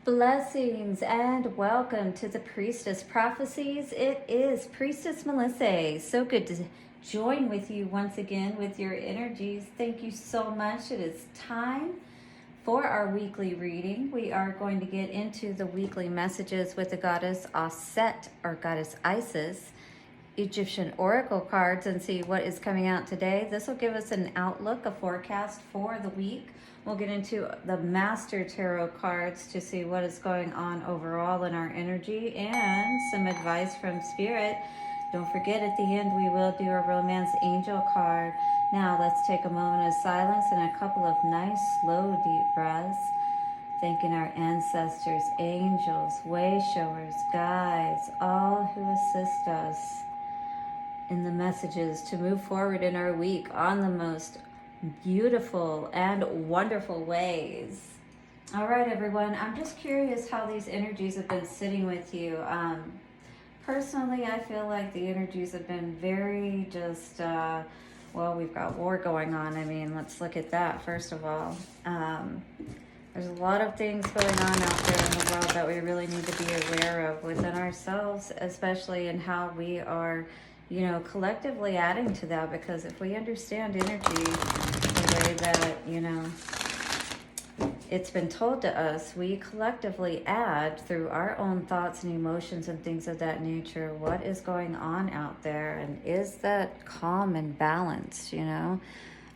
Blessings and welcome to the Priestess Prophecies. It is Priestess Melissae. So good to join with you once again with your energies. Thank you so much. It is time for our weekly reading. We are going to get into the weekly messages with the goddess Auset or goddess Isis, Egyptian oracle cards, and see what is coming out today. This will give us an outlook, a forecast for the week. We'll get into the Master Tarot cards to see what is going on overall in our energy and some advice from Spirit. Don't forget, at the end, we will do a Romance Angel card. Now, let's take a moment of silence and a couple of nice, slow, deep breaths. Thanking our ancestors, angels, way showers, guides, all who assist us in the messages to move forward in our week on the most beautiful and wonderful ways. All right, everyone, I'm just curious how these energies have been sitting with you. Personally, I feel like the energies have been very just, well, we've got war going on. I mean, let's look at that first of all. There's a lot of things going on out there in the world that we really need to be aware of within ourselves, especially in how we are, collectively adding to that, because if we understand energy the way that, it's been told to us, we collectively add through our own thoughts and emotions and things of that nature what is going on out there, and is that calm and balanced.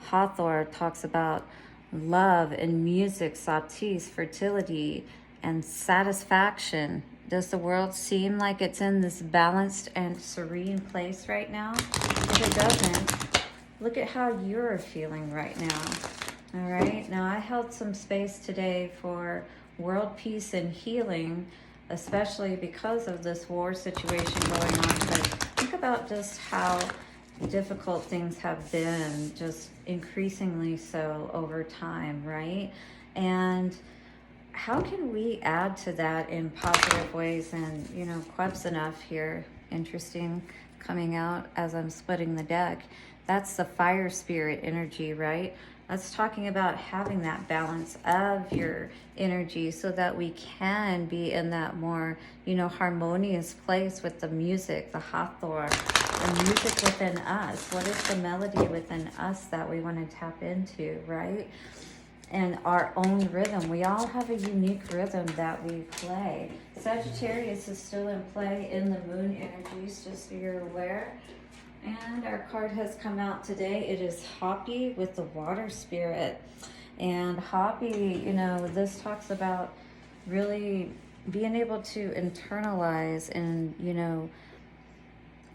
Hathor talks about love and music, satis, fertility, and satisfaction. Does the world seem like it's in this balanced and serene place right now? If it doesn't, look at how you're feeling right now. All right, now I held some space today for world peace and healing, especially because of this war situation going on. But think about just how difficult things have been, just increasingly so over time, right? And how can we add to that in positive ways? And, Queb's enough here, interesting, coming out as I'm splitting the deck. That's the fire spirit energy, right? That's talking about having that balance of your energy so that we can be in that more, harmonious place with the music, the Hathor, the music within us. What is the melody within us that we want to tap into, right? And our own rhythm. We all have a unique rhythm that we play. Sagittarius is still in play in the moon energies, just so you're aware. And our card has come out today. It is Hapi with the water spirit. And Hapi, this talks about really being able to internalize and,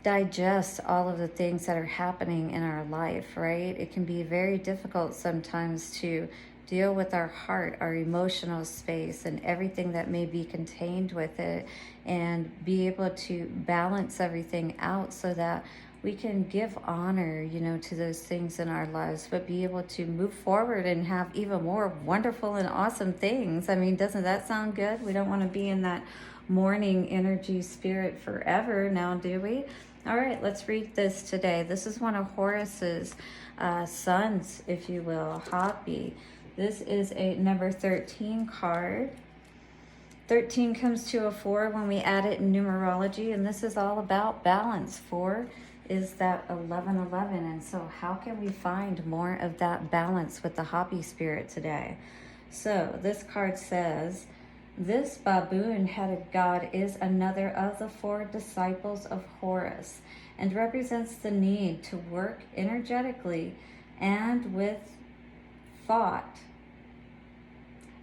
digest all of the things that are happening in our life, right? It can be very difficult sometimes to deal with our heart, our emotional space, and everything that may be contained with it, and be able to balance everything out so that we can give honor, to those things in our lives, but be able to move forward and have even more wonderful and awesome things. I mean, doesn't that sound good? We don't want to be in that morning energy spirit forever now, do we? All right, let's read this today. This is one of Horus's sons, if you will, Hapi. This is a number 13 card. 13 comes to a 4 when we add it in numerology, and this is all about balance. 4 is that 1111, and so how can we find more of that balance with the Hapi spirit today? So this card says, this baboon-headed god is another of the 4 disciples of Horus, and represents the need to work energetically and with thought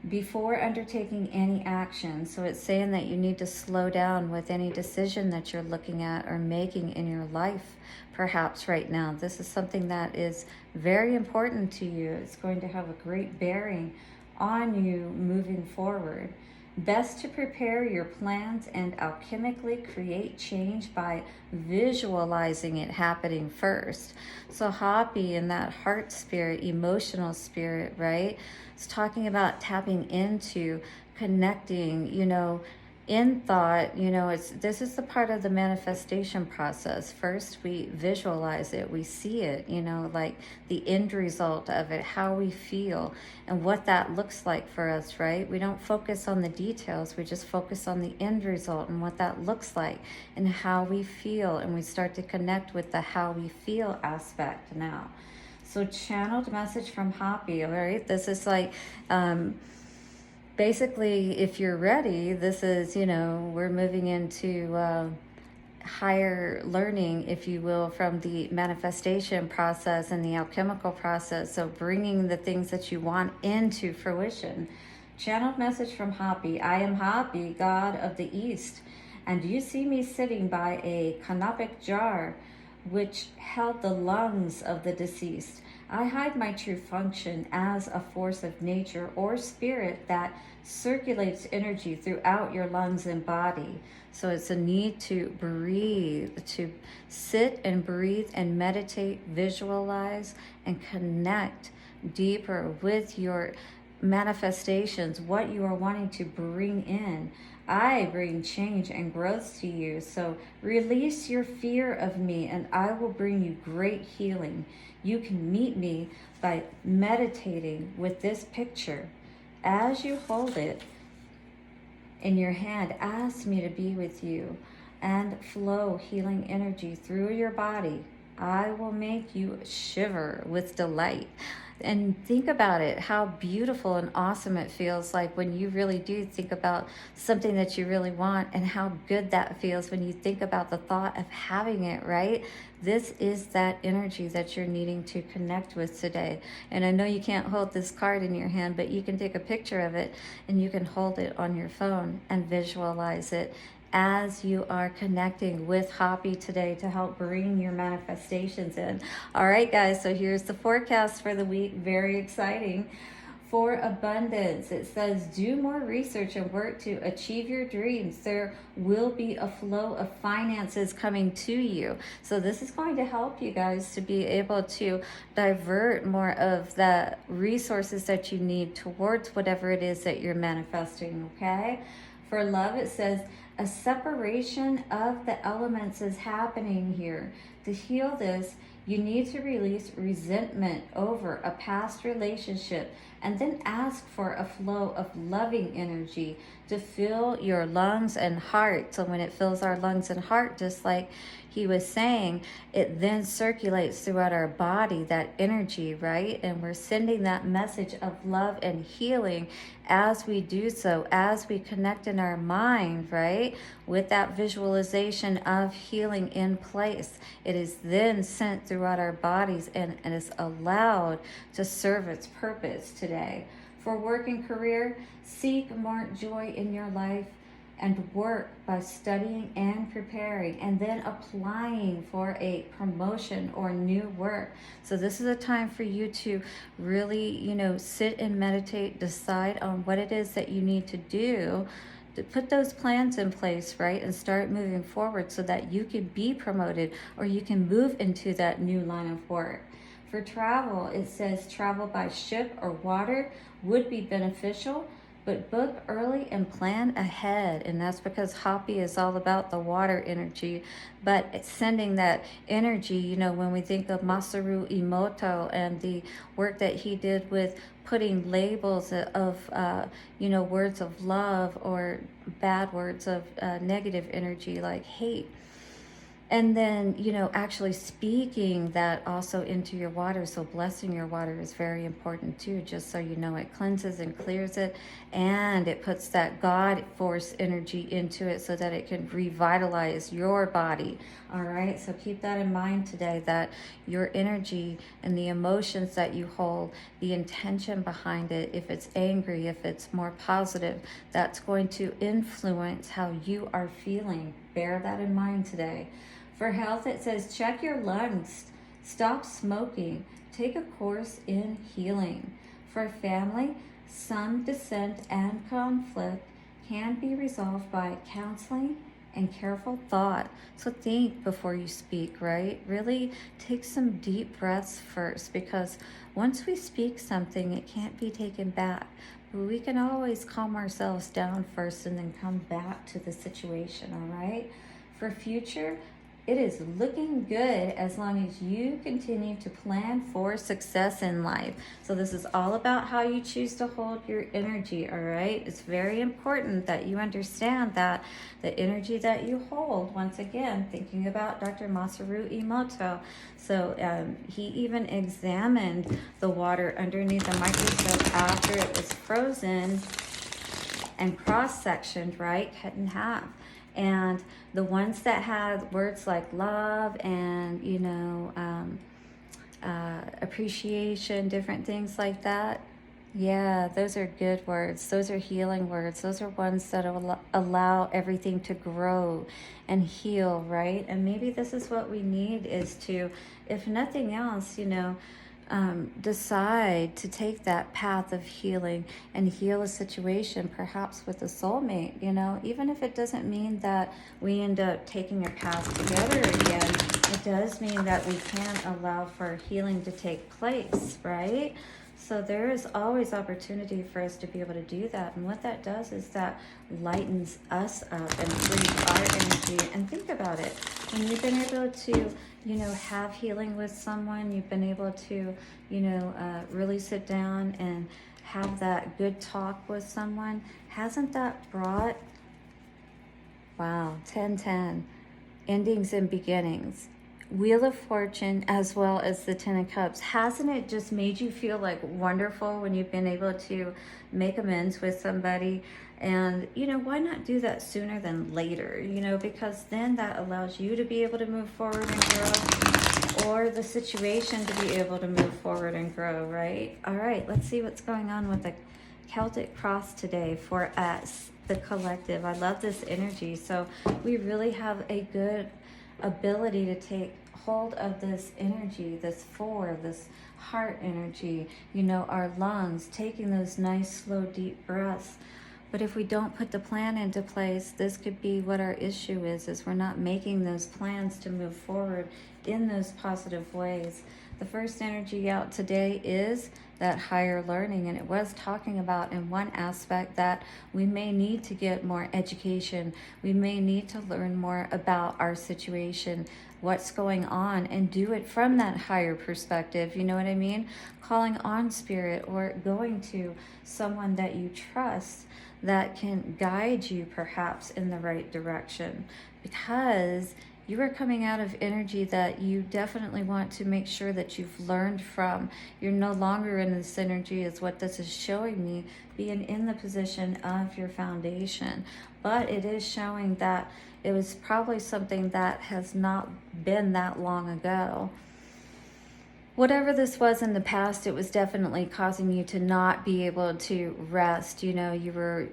before undertaking any action. So it's saying that you need to slow down with any decision that you're looking at or making in your life, perhaps right now. This is something that is very important to you. It's going to have a great bearing on you moving forward. Best to prepare your plans and alchemically create change by visualizing it happening first. So Hapi, in that heart spirit, emotional spirit, right? It's talking about tapping into, connecting, in thought, you know, this is the part of the manifestation process. First, we visualize it, we see it, you know, like the end result of it, how we feel, and what that looks like for us, right? We don't focus on the details, we just focus on the end result and what that looks like and how we feel, and we start to connect with the how we feel aspect now. So, channeled message from Hapi, all right? This is like, basically, if you're ready, this is, you know, we're moving into higher learning, if you will, from the manifestation process and the alchemical process. So bringing the things that you want into fruition. Channeled message from Hapi. I am Hapi, god of the East, and you see me sitting by a canopic jar which held the lungs of the deceased. I hide my true function as a force of nature or spirit that circulates energy throughout your lungs and body. So it's a need to breathe, to sit and breathe and meditate, visualize, and connect deeper with your manifestations, what you are wanting to bring in. I bring change and growth to you. So release your fear of me and I will bring you great healing. You can meet me by meditating with this picture. As you hold it in your hand, ask me to be with you and flow healing energy through your body. I will make you shiver with delight. And think about it, how beautiful and awesome it feels like when you really do think about something that you really want, and how good that feels when you think about the thought of having it, right? This is that energy that you're needing to connect with today. And I know you can't hold this card in your hand, but you can take a picture of it and you can hold it on your phone and visualize it as you are connecting with Hapi today to help bring your manifestations in. All right, guys, so here's the forecast for the week. Very exciting. For abundance, it says, do more research and work to achieve your dreams. There will be a flow of finances coming to you. So this is going to help you guys to be able to divert more of the resources that you need towards whatever it is that you're manifesting, okay? For love, it says, a separation of the elements is happening here. To heal this, you need to release resentment over a past relationship and then ask for a flow of loving energy to fill your lungs and heart. So when it fills our lungs and heart, just like he was saying, it then circulates throughout our body, that energy, right? And we're sending that message of love and healing as we do so, as we connect in our mind, right? With that visualization of healing in place. It is then sent throughout our bodies and is allowed to serve its purpose today. For work and career, seek more joy in your life and work by studying and preparing and then applying for a promotion or new work. So this is a time for you to really, you know, sit and meditate, decide on what it is that you need to do, to put those plans in place, right? And start moving forward so that you can be promoted or you can move into that new line of work. For travel, it says travel by ship or water would be beneficial, but book early and plan ahead. And that's because Hapi is all about the water energy, but it's sending that energy, you know, when we think of Masaru Emoto and the work that he did with putting labels of, you know, words of love or bad words of negative energy like hate. And then, you know, actually speaking that also into your water. So blessing your water is very important too, just so you know it cleanses and clears it. And it puts that God force energy into it so that it can revitalize your body. All right. So keep that in mind today, that your energy and the emotions that you hold, the intention behind it, if it's angry, if it's more positive, that's going to influence how you are feeling. Bear that in mind today. For health, it says, check your lungs, stop smoking, take a course in healing. For family, some dissent and conflict can be resolved by counseling and careful thought. So think before you speak, right? Really take some deep breaths first, because once we speak something, it can't be taken back. we can always calm ourselves down first and then come back to the situation, all right? For future, it is looking good as long as you continue to plan for success in life. So this is all about how you choose to hold your energy, all right? It's very important that you understand that the energy that you hold, once again, thinking about Dr. Masaru Emoto, so he even examined the water underneath the microscope after it was frozen and cross-sectioned, right, cut in half. And the ones that had words like love and, appreciation, different things like that, yeah, those are good words. Those are healing words. Those are ones that allow everything to grow and heal, right? And maybe this is what we need, is to, if nothing else, decide to take that path of healing and heal a situation, perhaps with a soulmate, even if it doesn't mean that we end up taking a path together again, it does mean that we can allow for healing to take place, right? So there is always opportunity for us to be able to do that. And what that does is that lightens us up and frees our energy. And think about it. When you've been able to, have healing with someone, you've been able to, really sit down and have that good talk with someone, hasn't that brought, wow, 10-10, endings and beginnings? Wheel of Fortune as well as the Ten of Cups. Hasn't it just made you feel like wonderful when you've been able to make amends with somebody? And, why not do that sooner than later? Because then that allows you to be able to move forward and grow, or the situation to be able to move forward and grow, right? All right, let's see what's going on with the Celtic cross today for us, the collective. I love this energy. So we really have a good ability to take hold of this energy, this heart energy, our lungs, taking those nice, slow, deep breaths. But if we don't put the plan into place, this could be what our issue is we're not making those plans to move forward in those positive ways. The first energy out today is that higher learning, and it was talking about in one aspect that we may need to get more education. We may need to learn more about our situation, what's going on, and do it from that higher perspective. You know what I mean? Calling on spirit or going to someone that you trust that can guide you perhaps in the right direction, because you are coming out of energy that you definitely want to make sure that you've learned from. You're no longer in this energy, is what this is showing me, being in the position of your foundation. But it is showing that it was probably something that has not been that long ago. Whatever this was in the past, it was definitely causing you to not be able to rest. You were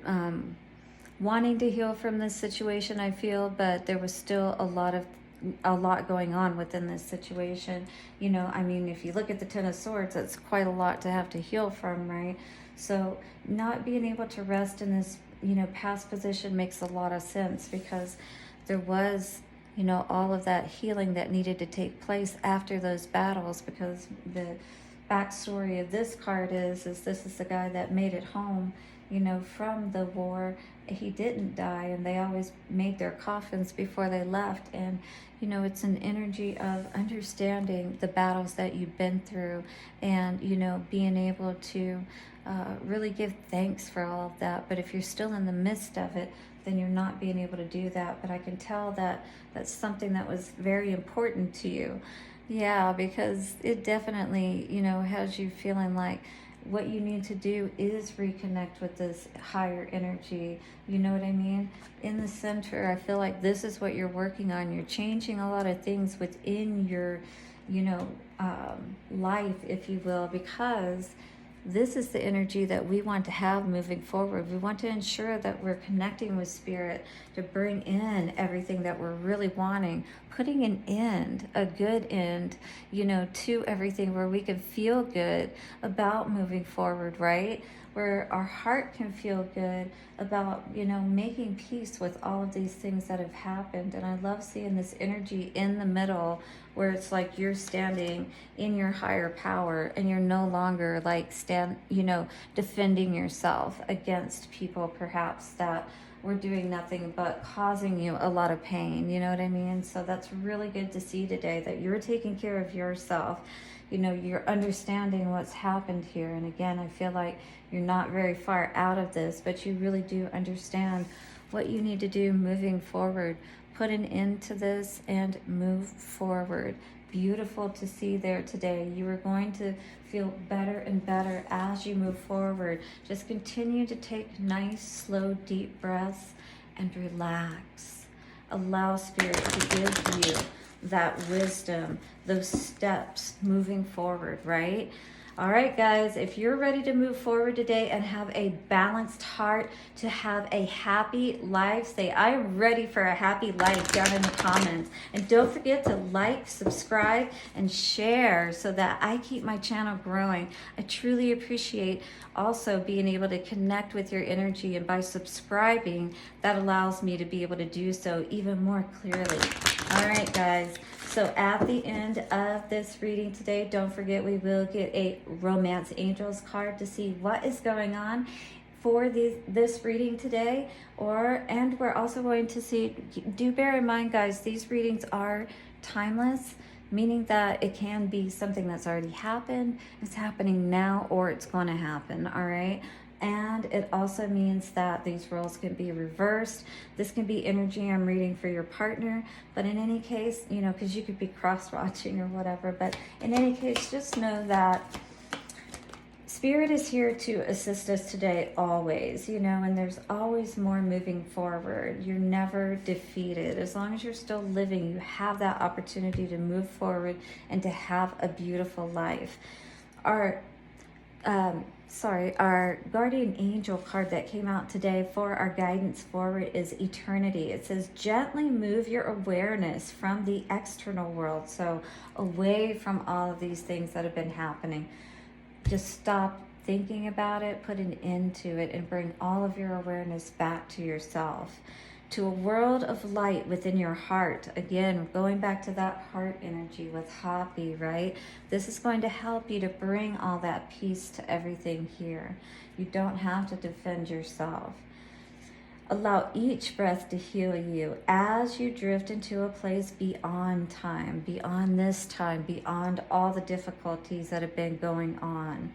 wanting to heal from this situation, I feel, but there was still a lot going on within this situation. If you look at the Ten of Swords, that's quite a lot to have to heal from, right? So not being able to rest in this, past position makes a lot of sense, because there was, all of that healing that needed to take place after those battles, because the backstory of this card is this is the guy that made it home, from the war. He didn't die, and they always made their coffins before they left. And it's an energy of understanding the battles that you've been through, and being able to really give thanks for all of that. But if you're still in the midst of it, then you're not being able to do that. But I can tell that that's something that was very important to you. Yeah, because it definitely, has you feeling like what you need to do is reconnect with this higher energy. You know what I mean? In the center, I feel like this is what you're working on. You're changing a lot of things within your, life, if you will, because this is the energy that we want to have moving forward. We want to ensure that we're connecting with spirit to bring in everything that we're really wanting, putting an end, a good end, to everything, where we can feel good about moving forward, right? where our heart can feel good about, you know, making peace with all of these things that have happened. And I love seeing this energy in the middle where it's like you're standing in your higher power and you're no longer like defending yourself against people perhaps that were doing nothing but causing you a lot of pain. You know what I mean? So that's really good to see today, that you're taking care of yourself. You know, you're understanding what's happened here. And again, I feel like you're not very far out of this, but you really do understand what you need to do moving forward. Put an end to this and move forward. Beautiful to see there today. You are going to feel better and better as you move forward. Just continue to take nice, slow, deep breaths and relax. Allow Spirit to give you that wisdom, those steps moving forward, right? All right, guys, if you're ready to move forward today and have a balanced heart, to have a happy life, say, I am ready for a happy life down in the comments. And don't forget to like, subscribe, and share so that I keep my channel growing. I truly appreciate also being able to connect with your energy. And by subscribing, that allows me to be able to do so even more clearly. All right, guys. So at the end of this reading today, don't forget we will get a Romance Angels card to see what is going on for this reading today. And we're also going to see, do bear in mind, guys, these readings are timeless, meaning that it can be something that's already happened, it's happening now, or it's going to happen, all right? And it also means that these roles can be reversed. This can be energy I'm reading for your partner. But in any case, you know, because you could be cross-watching or whatever. But in any case, just know that Spirit is here to assist us today always, you know, and there's always more moving forward. You're never defeated. As long as you're still living, you have that opportunity to move forward and to have a beautiful life. Our guardian angel card that came out today for our guidance forward is eternity. It says, gently move your awareness from the external world, so away from all of these things that have been happening. Just stop thinking about it, put an end to it, and bring all of your awareness back to yourself, to a world of light within your heart. Again, going back to that heart energy with Hapi, right? This is going to help you to bring all that peace to everything here. You don't have to defend yourself. Allow each breath to heal you as you drift into a place beyond time, beyond this time, beyond all the difficulties that have been going on.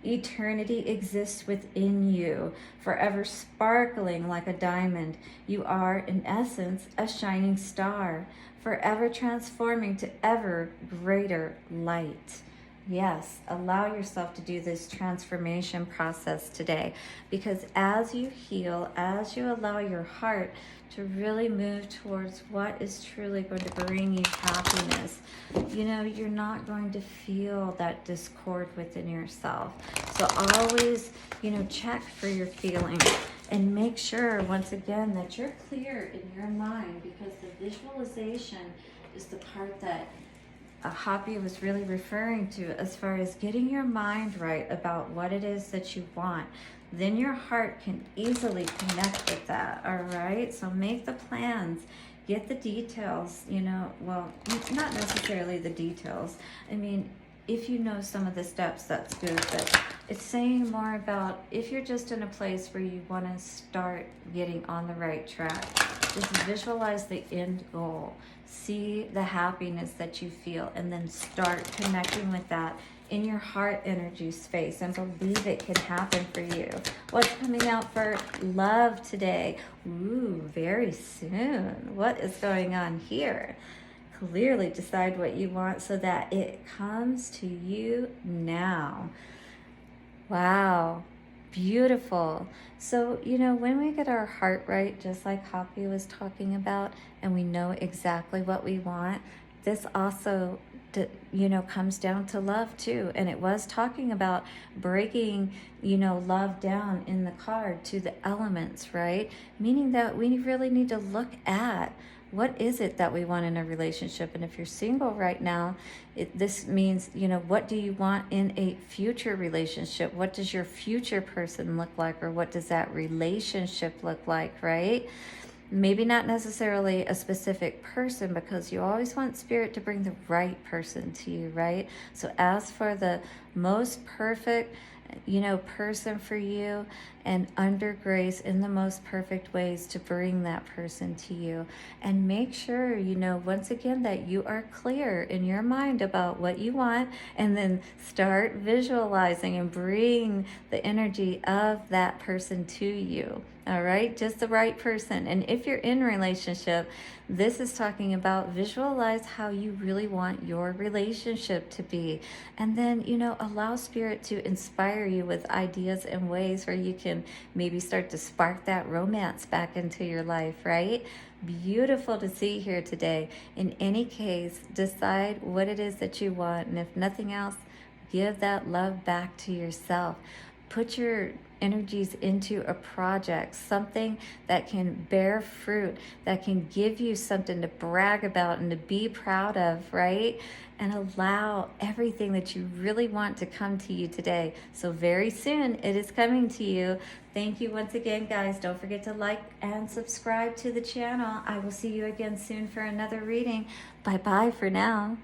Eternity exists within you, forever sparkling like a diamond. You are, in essence, a shining star, forever transforming to ever greater light. Yes, allow yourself to do this transformation process today, because as you heal, as you allow your heart to really move towards what is truly going to bring you happiness, you know, you're not going to feel that discord within yourself. So always, you know, check for your feelings and make sure, once again, that you're clear in your mind, because the visualization is the part that Hapi was really referring to as far as getting your mind right about what it is that you want. Then your heart can easily connect with that, all right? So make the plans, get the details, you know, well, not necessarily the details. I mean, if you know some of the steps, that's good, but it's saying more about if you're just in a place where you want to start getting on the right track, just visualize the end goal. See the happiness that you feel, and then start connecting with that in your heart energy space, and believe it can happen for you. What's coming out for love today? Ooh, very soon. What is going on here? Clearly decide what you want so that it comes to you now. Wow. Beautiful. So, you know, when we get our heart right, just like Hapi was talking about, and we know exactly what we want, this also, comes down to love too. And it was talking about breaking, love down in the card to the elements, right? Meaning that we really need to look at what is it that we want in a relationship. And if you're single right now, this means, what do you want in a future relationship? What does your future person look like? Or what does that relationship look like, right? Maybe not necessarily a specific person, because you always want spirit to bring the right person to you, right? So ask for the most perfect, person for you, and under grace in the most perfect ways to bring that person to you. And make sure, once again, that you are clear in your mind about what you want, and then start visualizing and bring the energy of that person to you. All right, just the right person. And if you're in a relationship, this is talking about visualize how you really want your relationship to be. And then, allow spirit to inspire you with ideas and ways where you can maybe start to spark that romance back into your life, right? Beautiful to see here today. In any case, decide what it is that you want. And if nothing else, give that love back to yourself. Put your energies into a project, something that can bear fruit, that can give you something to brag about and to be proud of, right? And allow everything that you really want to come to you today. So very soon it is coming to you. Thank you once again, guys. Don't forget to like and subscribe to the channel. I will see you again soon for another reading. Bye-bye for now.